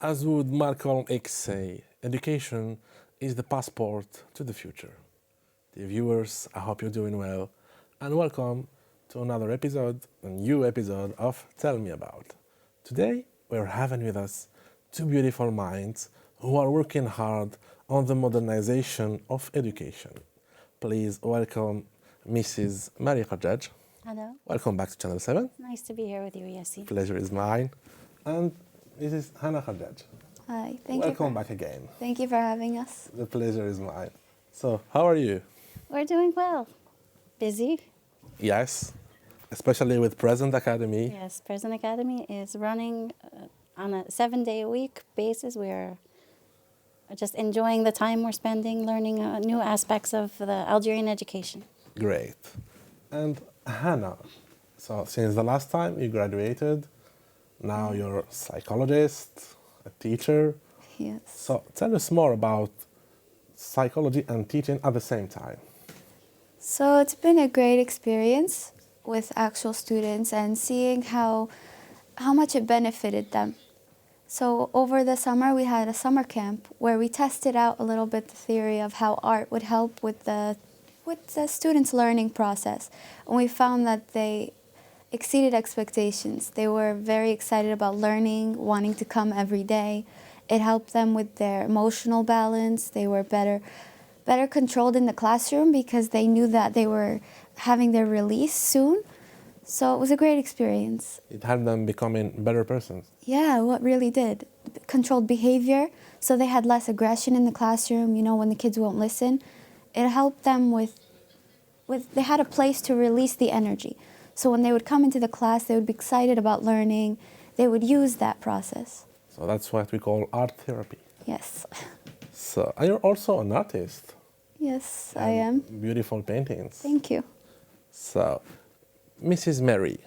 As would Malcolm X say, education is the passport to the future. Dear viewers, I hope you're doing well, and welcome to another episode, a new episode of Tell Me About. Today, we're having with us two beautiful minds who are working hard on the modernization of education. Please welcome Mrs. Maria Kharjaj. Hello. Welcome back to Channel 7. Nice to be here with you, Yassi. Pleasure is mine. And Mrs. Hannah Kharjaj. Hi, thank you. Welcome back again. Thank you for having us. The pleasure is mine. So, how are you? We're doing well. Busy? Yes, especially with Present Academy. Yes, Present Academy is running on a 7-day-a-week basis. We're just enjoying the time we're spending learning new aspects of the Algerian education. Great. And Hannah, so since the last time you graduated, now you're a psychologist, a teacher. Yes. So tell us more about psychology and teaching at the same time. So it's been a great experience with actual students and seeing how much it benefited them. So over the summer, we had a summer camp where we tested out a little bit the theory of how art would help with the students' learning process. And we found that they exceeded expectations. They were very excited about learning, wanting to come every day. It helped them with their emotional balance. They were better controlled in the classroom because they knew that they were having their release soon. So it was a great experience. It helped them becoming better persons. Yeah, what really did. Controlled behavior, so they had less aggression in the classroom, when the kids won't listen. It helped them with they had a place to release the energy. So when they would come into the class, they would be excited about learning. They would use that process. So that's what we call art therapy. Yes. So, and you're also an artist. Yes, I am. Beautiful paintings. Thank you. So, Mrs. Mary,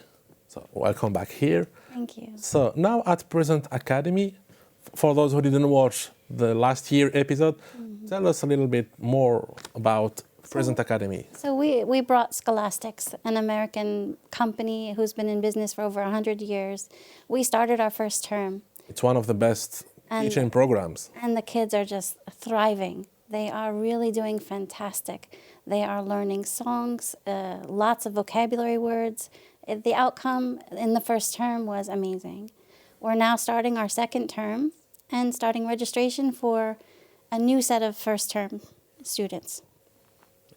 so welcome back here. Thank you. So now at Present Academy, for those who didn't watch the last year episode, tell us a little bit more about Present Academy. So we brought Scholastics, an American company who's been in business for over 100 years. We started our first term. It's one of the best teaching programs. And the kids are just thriving. They are really doing fantastic. They are learning songs, lots of vocabulary words. The outcome in the first term was amazing. We're now starting our second term and starting registration for a new set of first term students.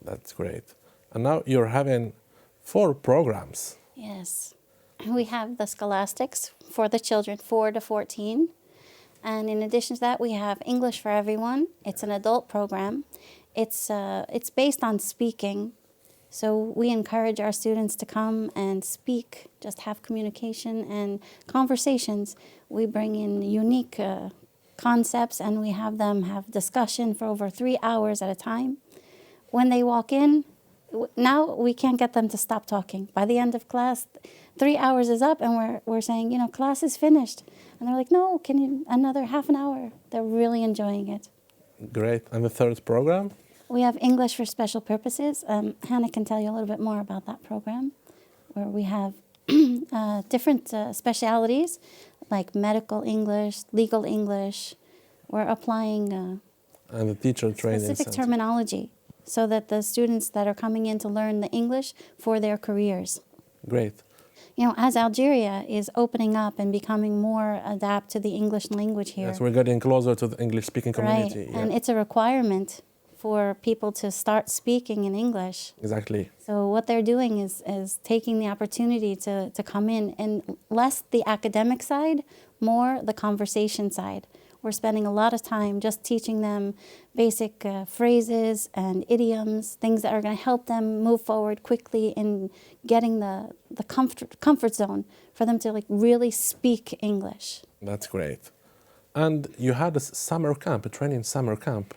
That's great. And now you're having 4 programs. Yes. We have the Scholastics for the children 4 to 14. And in addition to that, we have English for Everyone. It's an adult program. It's based on speaking. So we encourage our students to come and speak, just have communication and conversations. We bring in unique concepts and we have them have discussion for over 3 hours at a time. When they walk in, now we can't get them to stop talking. By the end of class, 3 hours is up and we're saying, class is finished. And they're like, no, can you another half an hour? They're really enjoying it. Great. And the third program? We have English for Special Purposes. Hannah can tell you a little bit more about that program, where we have different specialities like medical English, legal English. We're applying And the teacher training specific center. terminology so that the students that are coming in to learn the English for their careers. Great. As Algeria is opening up and becoming more adapt to the English language here. Yes, we're getting closer to the English-speaking community. Right, Yeah. and it's a requirement for people to start speaking in English. Exactly. So what they're doing is taking the opportunity to come in and less the academic side, more the conversation side. We're spending a lot of time just teaching them basic phrases and idioms, things that are going to help them move forward quickly in getting the comfort zone for them to really speak English. That's great. And you had a summer camp, a training summer camp.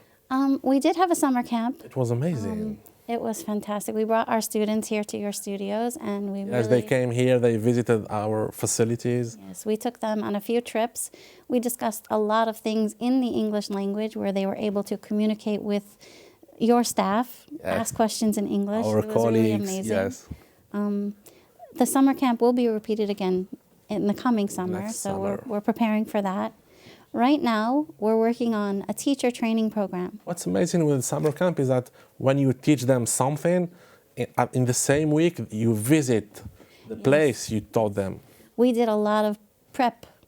We did have a summer camp. It was amazing. It was fantastic. We brought our students here to your studios and we As they came here, they visited our facilities. Yes, we took them on a few trips. We discussed a lot of things in the English language where they were able to communicate with your staff, ask questions in English. Our it was colleagues, really amazing. yes. The summer camp will be repeated again in the coming summer, Next so summer. we're preparing for that. Right now, we're working on a teacher training program. What's amazing with summer camp is that when you teach them something, in the same week you visit the place you taught them. We did a lot of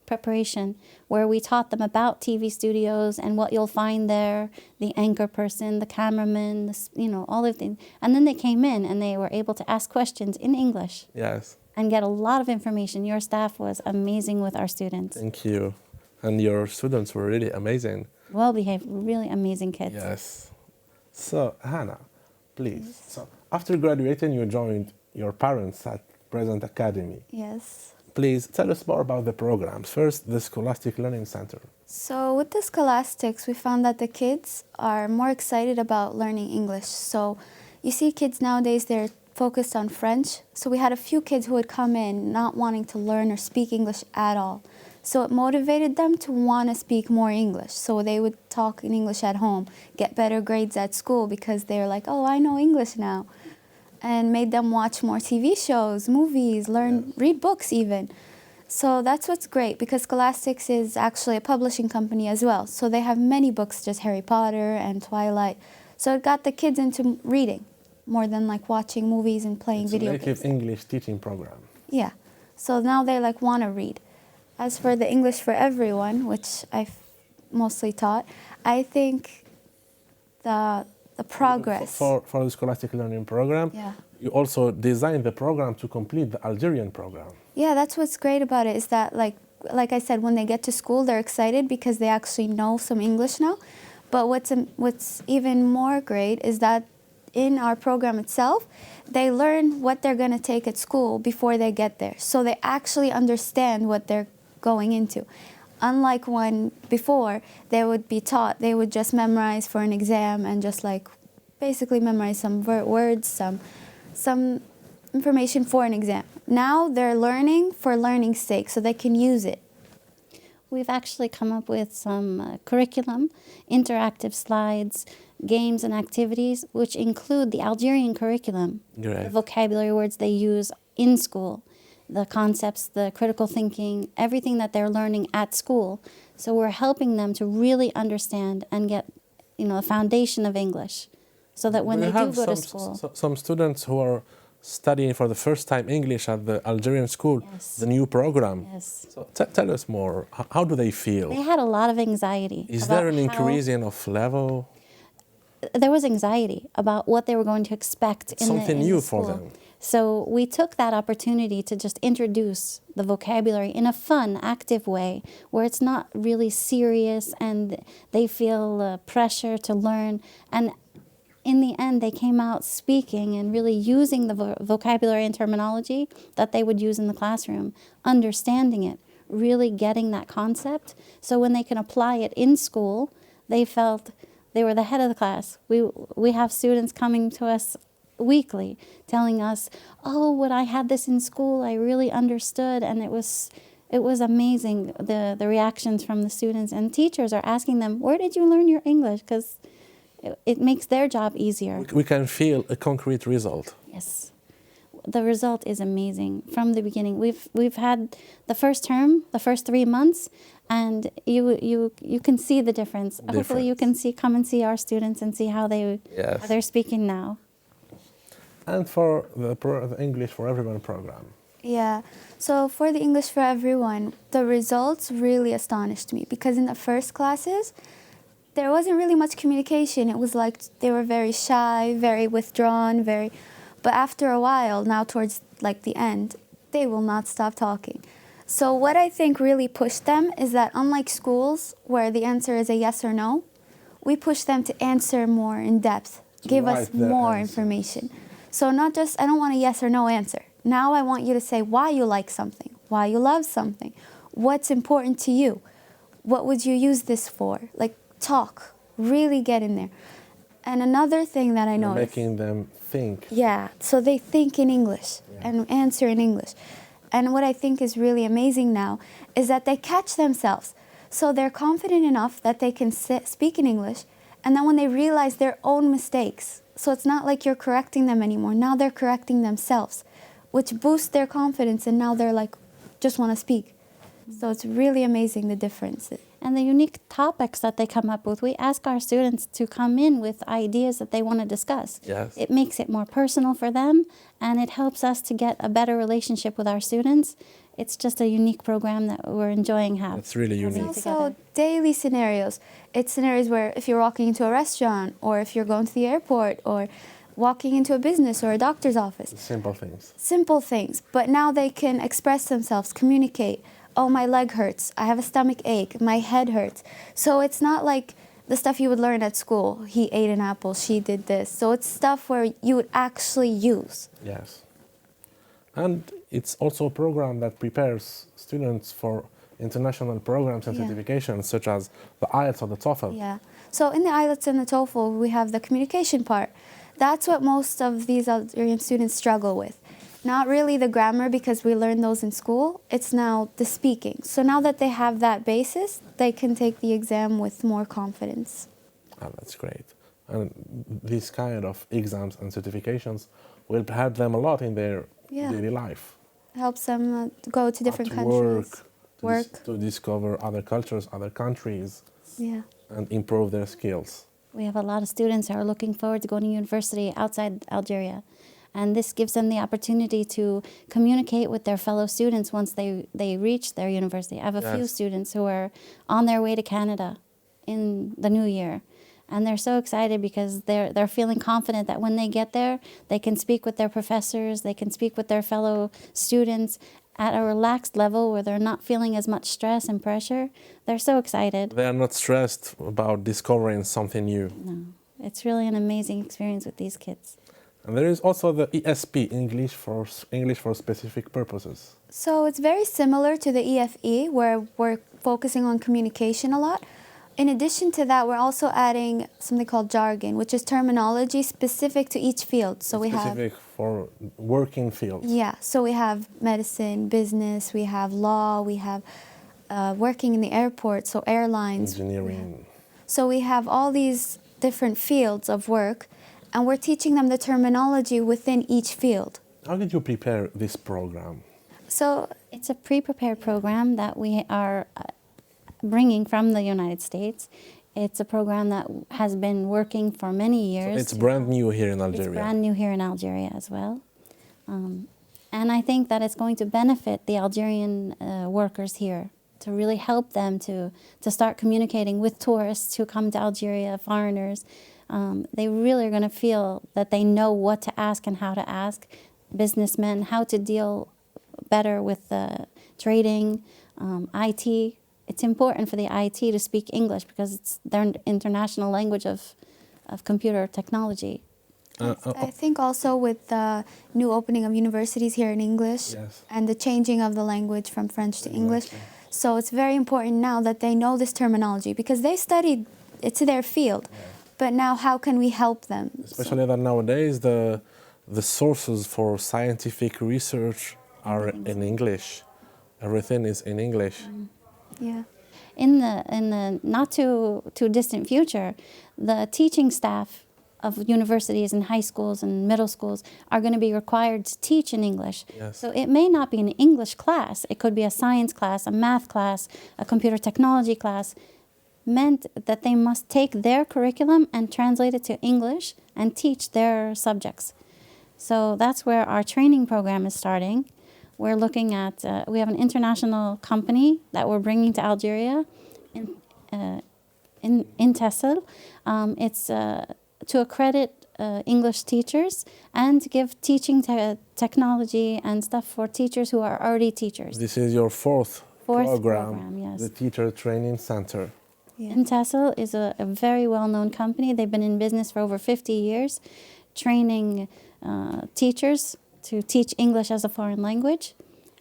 preparation where we taught them about TV studios and what you'll find there, the anchor person, the cameraman, all of the, and then they came in and they were able to ask questions in English. Yes. And get a lot of information. Your staff was amazing with our students. Thank you. And your students were really amazing. Well-behaved, really amazing kids. Yes. So, Hannah, please. Yes. So, after graduating, you joined your parents at Present Academy. Yes. Please tell us more about the programs. First, the Scholastic Learning Center. So with the Scholastics, we found that the kids are more excited about learning English. So you see kids nowadays, they're focused on French. So we had a few kids who would come in not wanting to learn or speak English at all. So it motivated them to want to speak more English. So they would talk in English at home, get better grades at school because they're like, oh, I know English now. And made them watch more TV shows, movies, read books even. So that's what's great because Scholastics is actually a publishing company as well. So they have many books, just Harry Potter and Twilight. So it got the kids into reading more than like watching movies and playing video games. It's a native English teaching program. Yeah. So now they like want to read. As for the English for Everyone, which I've mostly taught, I think the progress. For the Scholastic Learning Program, you also designed the program to complete the Algerian program. Yeah, that's what's great about it is that, like I said, when they get to school, they're excited because they actually know some English now. But what's even more great is that in our program itself, they learn what they're going to take at school before they get there. So they actually understand what they're going into. Unlike when before they would be taught, they would just memorize for an exam and just like basically memorize some words, some information for an exam. Now they're learning for learning's sake so they can use it. We've actually come up with some curriculum, interactive slides, games and activities, which include the Algerian curriculum, the vocabulary words they use in school, the concepts, the critical thinking, everything that they're learning at school. So we're helping them to really understand and get, a foundation of English so that when they do go to school. Some students who are studying for the first time English at the Algerian school, the new program. Yes. So tell us more. How do they feel? They had a lot of anxiety. Is there an increase of level? There was anxiety about what they were going to expect in something the new school. for them. So we took that opportunity to just introduce the vocabulary in a fun, active way where it's not really serious and they feel pressure to learn. And in the end, they came out speaking and really using the vocabulary and terminology that they would use in the classroom, understanding it, really getting that concept. So when they can apply it in school, they felt they were the head of the class. We have students coming to us weekly telling us, oh, when I had this in school, I really understood, and it was amazing, the reactions from the students. And teachers are asking them, where did you learn your English? Because it makes their job easier. We can feel a concrete result. Yes. The result is amazing from the beginning. We've had the first term, the first 3 months, and you can see the difference. Hopefully you can come and see our students and see how they're speaking now. And for the English for Everyone program. Yeah, so for the English for Everyone, the results really astonished me because in the first classes, there wasn't really much communication. It was like they were very shy, very withdrawn, but after a while, now towards like the end, they will not stop talking. So what I think really pushed them is that unlike schools where the answer is a yes or no, we push them to answer more in depth, give us more information. So not just, I don't want a yes or no answer. Now I want you to say why you like something, why you love something, what's important to you, what would you use this for? Like talk, really get in there. And another thing that I noticed. Making them think. Yeah, so they think in English and answer in English. And what I think is really amazing now is that they catch themselves. So they're confident enough that they can speak in English, and then when they realize their own mistakes, so it's not like you're correcting them anymore. Now they're correcting themselves, which boosts their confidence, and now they're like, just want to speak. So it's really amazing the difference. And the unique topics that they come up with, we ask our students to come in with ideas that they want to discuss. Yes. It makes it more personal for them, and it helps us to get a better relationship with our students. It's just a unique program that we're enjoying having. It's really unique. Also, daily scenarios. It's scenarios where if you're walking into a restaurant, or if you're going to the airport, or walking into a business or a doctor's office. Simple things. Simple things. But now they can express themselves, communicate. Oh, my leg hurts. I have a stomach ache. My head hurts. So it's not like the stuff you would learn at school. He ate an apple. She did this. So it's stuff where you would actually use. Yes. And it's also a program that prepares students for international programs and Yeah. certifications, such as the IELTS or the TOEFL. Yeah. So in the IELTS and the TOEFL, we have the communication part. That's what most of these Algerian students struggle with. Not really the grammar, because we learn those in school. It's now the speaking. So now that they have that basis, they can take the exam with more confidence. Oh, that's great. And these kind of exams and certifications will help them a lot in their Yeah. daily life. Helps them go to different At countries. work, to discover other cultures, other countries, Yeah. and improve their skills. We have a lot of students who are looking forward to going to university outside Algeria. And this gives them the opportunity to communicate with their fellow students once they reach their university. I have a few Yes. students who are on their way to Canada in the new year. And they're so excited because they're feeling confident that when they get there, they can speak with their professors, they can speak with their fellow students at a relaxed level where they're not feeling as much stress and pressure. They're so excited. They are not stressed about discovering something new. No, it's really an amazing experience with these kids. And there is also the ESP, English for specific purposes. So it's very similar to the EFE, where we're focusing on communication a lot. In addition to that, we're also adding something called jargon, which is terminology specific to each field. So we have Specific for working fields. Yeah, so we have medicine, business, we have law, we have working in the airport, so airlines. Engineering. So we have all these different fields of work, and we're teaching them the terminology within each field. How did you prepare this program? So It's a pre-prepared program that we are bringing from the United States. It's a program that has been working for many years. It's brand new here in Algeria. It's brand new here in Algeria as well. And I think that it's going to benefit the Algerian workers here, to really help them to start communicating with tourists who come to Algeria, foreigners. They really are going to feel that they know what to ask and how to ask. Businessmen, how to deal better with trading, IT. It's important for the IT to speak English because it's their international language of computer technology. I think also with the new opening of universities here in English Yes. and the changing of the language from French to English. So it's very important now that they know this terminology because they studied, it's their field. But now how can we help them? Especially that nowadays the sources for scientific research are in English. Everything is in English. Yeah. In the not too distant future, the teaching staff of universities and high schools and middle schools are going to be required to teach in English. Yes. So it may not be an English class. It could be a science class, a math class, a computer technology class, meant that they must take their curriculum and translate it to English and teach their subjects. So that's where our training program is starting. We're looking at, we have an international company that we're bringing to Algeria in Tessel. It's to accredit English teachers and to give teaching technology and stuff for teachers who are already teachers. This is your fourth program, yes. the Teacher Training Center. Yeah. Intessel is a very well-known company. They've been in business for over 50 years, training teachers to teach English as a foreign language.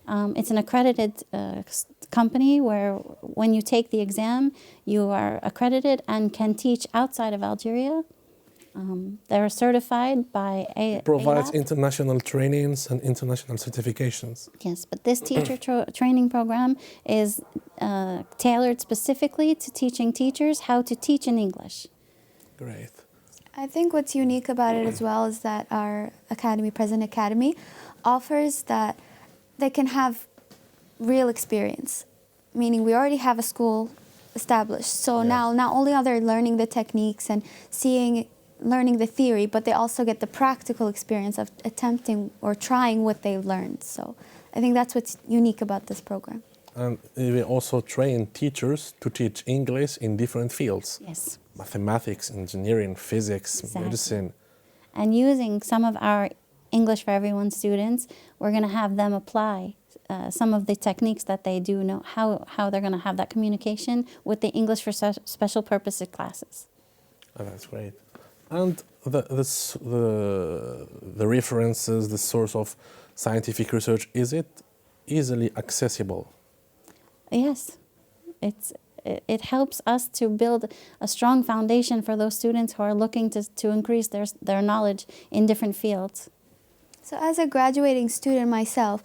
It's an accredited company where when you take the exam, you are accredited and can teach outside of Algeria. They're certified by Provides ALAP. international trainings and international certifications. Yes, but this teacher training program is tailored specifically to teaching teachers how to teach in English. Great. I think what's unique about it as well is that our academy, Present Academy, offers that they can have real experience. meaning we already have a school established. So now not only are they learning the techniques and learning the theory, but they also get the practical experience of attempting or trying what they've learned. So I think that's what's unique about this program. And we also train teachers to teach English in different fields. Yes. Mathematics, engineering, physics, Exactly. medicine. And using some of our English for Everyone students, we're going to have them apply some of the techniques that they do know, how they're going to have that communication with the English for special purposes classes. Oh, that's great. And the references, the source of scientific research, is it easily accessible? Yes, it helps us to build a strong foundation for those students who are looking to increase their knowledge in different fields. So as a graduating student myself,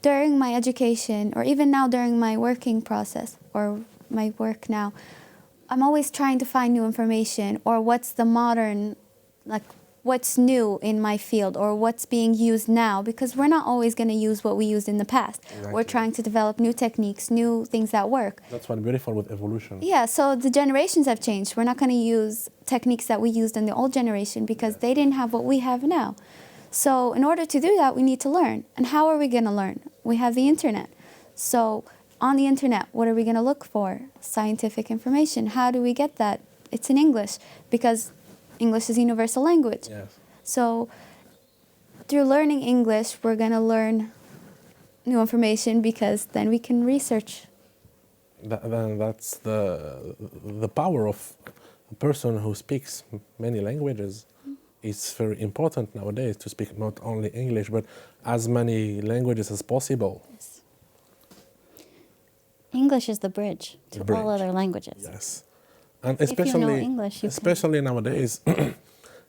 during my education, or even now during my working process, or my work now, I'm always trying to find new information, or what's the modern, like what's new in my field, or what's being used now, because we're not always going to use what we used in the past. Exactly. We're trying to develop new techniques, new things that work. That's what's beautiful with evolution. Yeah, so the generations have changed. We're not going to use techniques that we used in the old generation because they didn't have what we have now. So in order to do that, we need to learn. And how are we going to learn? We have the internet. So on the internet, what are we going to look for? Scientific information. How do we get that? It's in English because English is a universal language. Yes. So through learning English, we're going to learn new information because then we can research. That's the power of a person who speaks many languages. It's very important nowadays to speak not only English, but as many languages as possible. Yes. English is the bridge to all other languages. Yes. And If you know English, you especially nowadays,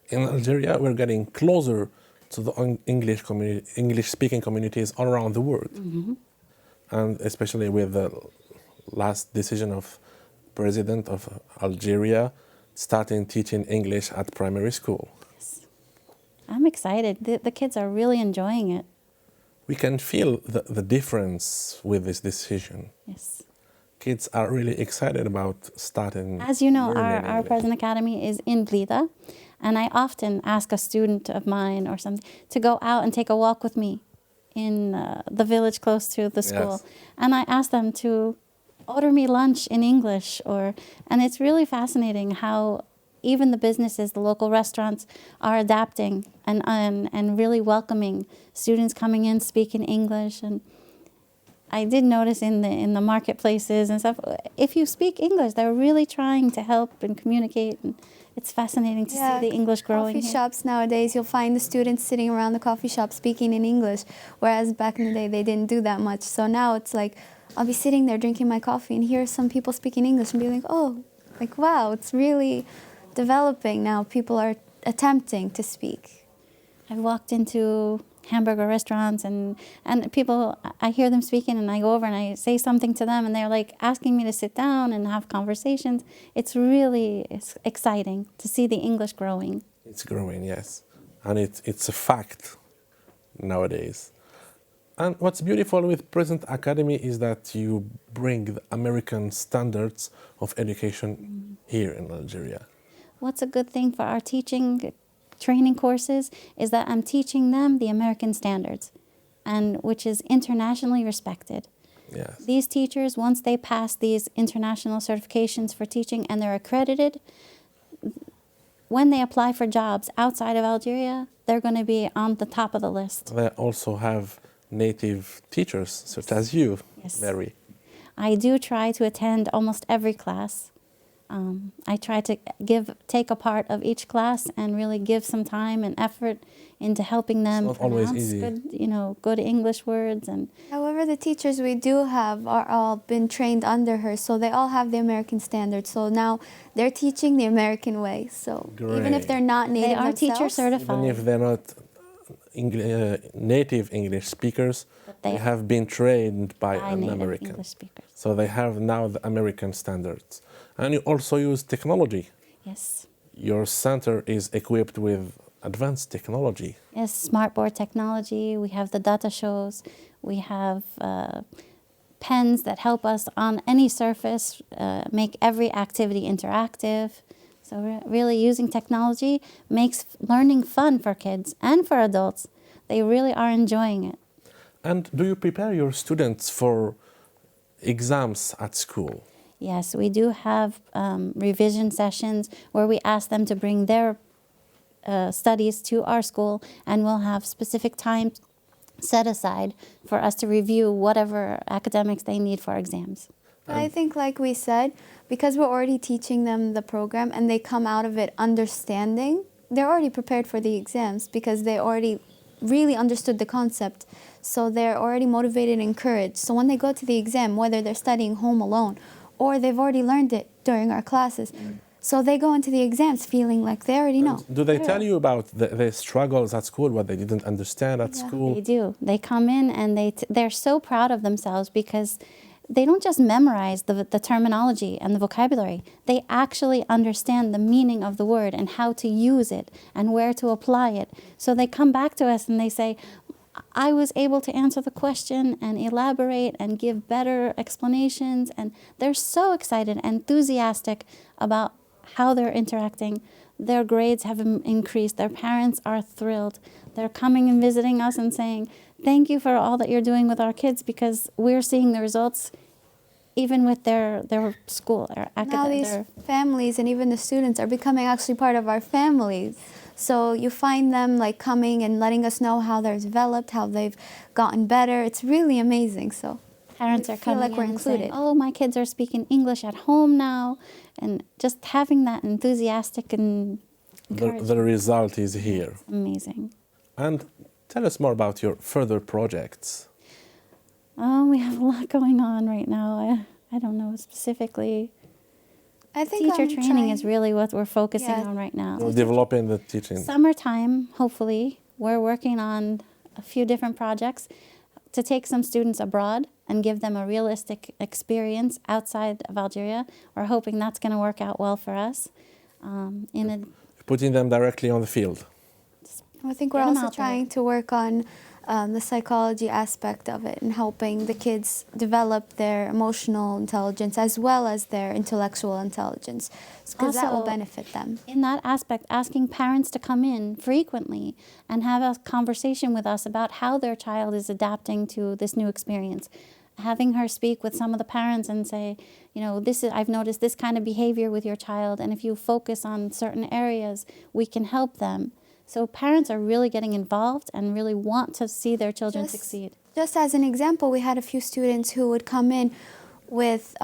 in Algeria, we're getting closer to the English-speaking communities all around the world. Mm-hmm. And especially with the last decision of President of Algeria starting teaching English at primary school. Yes. I'm excited. The kids are really enjoying it. We can feel the difference with this decision. Yes. Kids are really excited about starting. As you know, learning our English. President Academy is in Blida, and I often ask a student of mine or something to go out and take a walk with me in the village close to the school. Yes. And I ask them to order me lunch in English, and it's really fascinating how even the businesses, the local restaurants, are adapting and really welcoming students coming in speaking English. And I did notice in the marketplaces and stuff, if you speak English, they're really trying to help and communicate. And it's fascinating to see the English growing. Coffee shops nowadays, you'll find the students sitting around the coffee shop speaking in English, whereas back in the day they didn't do that much. So now it's like I'll be sitting there drinking my coffee and hear some people speaking English and be like, oh, like wow, it's really developing now. People are attempting to speak. I've walked into hamburger restaurants and people, I hear them speaking and I go over and I say something to them and they're like asking me to sit down and have conversations. It's exciting to see the English growing. It's growing, yes. And it's a fact nowadays. And what's beautiful with Present Academy is that you bring the American standards of education here in Algeria. What's a good thing for our training courses is that I'm teaching them the American standards, and which is internationally respected. Yes. These teachers, once they pass these international certifications for teaching and they're accredited, when they apply for jobs outside of Algeria, they're going to be on the top of the list. They also have native teachers, such as you, Yes. Mary. I do try to attend almost every class. I try to take a part of each class and really give some time and effort into helping them It's not always pronounce easy. good English words. And However, the teachers we do have are all been trained under her, so they all have the American standards. So now they're teaching the American way. So even if they're not native they are teacher themselves, certified. Even if they're not native English speakers, they they have been trained by by an native American. English speakers. So they have now the American standards. And you also use technology. Yes. Your center is equipped with advanced technology. Yes, smartboard technology. We have the data shows. We have pens that help us on any surface, make every activity interactive. So really using technology makes learning fun for kids and for adults. They really are enjoying it. And do you prepare your students for exams at school? Yes, we do have revision sessions where we ask them to bring their studies to our school, and we'll have specific time set aside for us to review whatever academics they need for exams. But I think, like we said, because we're already teaching them the program and they come out of it understanding, they're already prepared for the exams because they already really understood the concept. So they're already motivated and encouraged. So when they go to the exam, whether they're studying home alone or they've already learned it during our classes, so they go into the exams feeling like they already know. Do they tell you about the struggles at school, what they didn't understand at school? They do. They come in and they're so proud of themselves because they don't just memorize the terminology and the vocabulary. They actually understand the meaning of the word and how to use it and where to apply it. So they come back to us and they say, I was able to answer the question and elaborate and give better explanations. And they're so excited and enthusiastic about how they're interacting. Their grades have increased. Their parents are thrilled. They're coming and visiting us and saying, thank you for all that you're doing with our kids because we're seeing the results even with their school, their Now these families and even the students are becoming actually part of our families. So you find them like coming and letting us know how they're developed, how they've gotten better. It's really amazing. So parents are coming like we're in and included. saying, oh, my kids are speaking English at home now. And just having that enthusiastic and The result is here. Amazing. And tell us more about your further projects. Oh, we have a lot going on right now. I don't know specifically. I think Teacher training is really what we're focusing on right now. Developing the teaching. Summertime, hopefully, we're working on a few different projects to take some students abroad and give them a realistic experience outside of Algeria. We're hoping that's going to work out well for us. Putting them directly on the field. I think we're also trying to work on the psychology aspect of it and helping the kids develop their emotional intelligence as well as their intellectual intelligence, because that will benefit them. In that aspect, asking parents to come in frequently and have a conversation with us about how their child is adapting to this new experience. Having her speak with some of the parents and say, you know, I've noticed this kind of behavior with your child, and if you focus on certain areas, we can help them. So parents are really getting involved and really want to see their children succeed. Just as an example, we had a few students who would come in with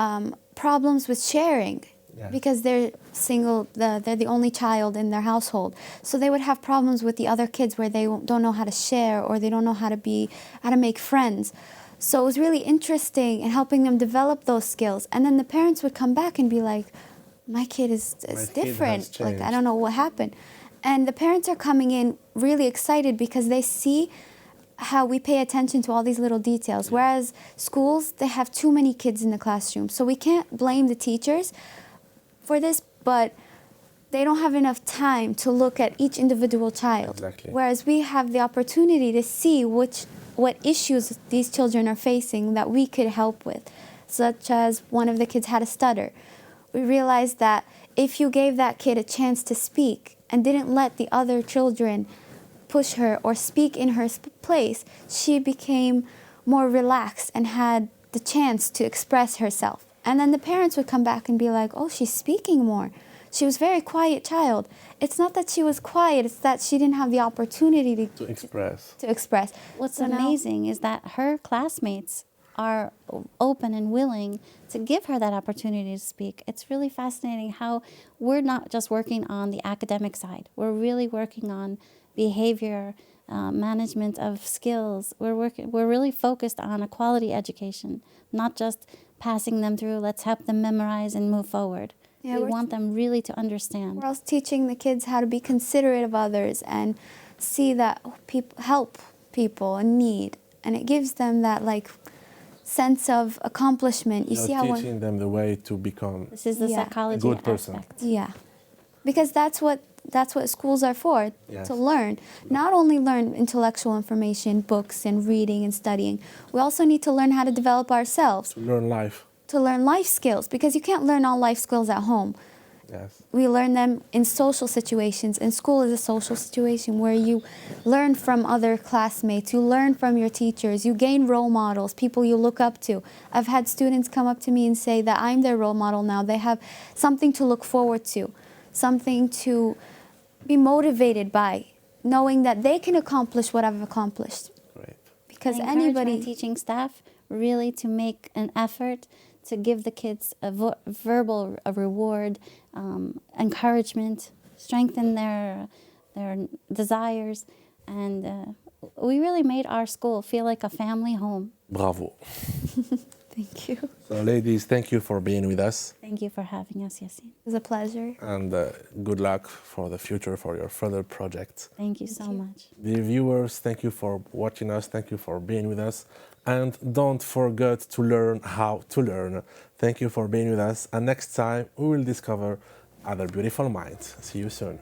problems with sharing because they're single, they're the only child in their household. So they would have problems with the other kids where they don't know how to share or they don't know how to make friends. So it was really interesting in helping them develop those skills. And then the parents would come back and be like, my kid is different. Like, I don't know what happened. And the parents are coming in really excited because they see how we pay attention to all these little details. Whereas schools, they have too many kids in the classroom. So we can't blame the teachers for this, but they don't have enough time to look at each individual child. Exactly. Whereas we have the opportunity to see what issues these children are facing that we could help with, such as one of the kids had a stutter. We realized that if you gave that kid a chance to speak and didn't let the other children push her or speak in her place, she became more relaxed and had the chance to express herself. And then the parents would come back and be like, oh, she's speaking more. She was a very quiet child. It's not that she was quiet, it's that she didn't have the opportunity to express. What's amazing is that her classmates are open and willing to give her that opportunity to speak. It's really fascinating how we're not just working on the academic side. We're really working on behavior, management of skills. We're really focused on a quality education, not just passing them through, let's help them memorize and move forward. We want them really to understand. We're also teaching the kids how to be considerate of others and see that help people in need. And it gives them that sense of accomplishment. You see how teaching them the way to become this is the psychology good person. aspect. Yeah, because that's what that's what schools are for, Yes. to learn. Not only learn intellectual information, books and reading and studying, we also need to learn how to develop ourselves, To learn life. to learn life skills, because you can't learn all life skills at home. Yes. We learn them in social situations, and school is a social situation where you learn from other classmates, you learn from your teachers, you gain role models, people you look up to. I've had students come up to me and say that I'm their role model now. They have something to look forward to, something to be motivated by, knowing that they can accomplish what I've accomplished. Great. Because I encourage anybody... my teaching staff really to make an effort to give the kids a verbal reward, encouragement, strengthen their desires, and we really made our school feel like a family home. Bravo. Thank you. So, ladies, thank you for being with us, Thank you for having us, Yassine. It was a pleasure. and good luck for the future, for your further projects. Thank you so much. Dear viewers, thank you for watching us. Thank you for being with us. And don't forget to learn how to learn. Thank you for being with us. And next time, we will discover other beautiful minds. See you soon.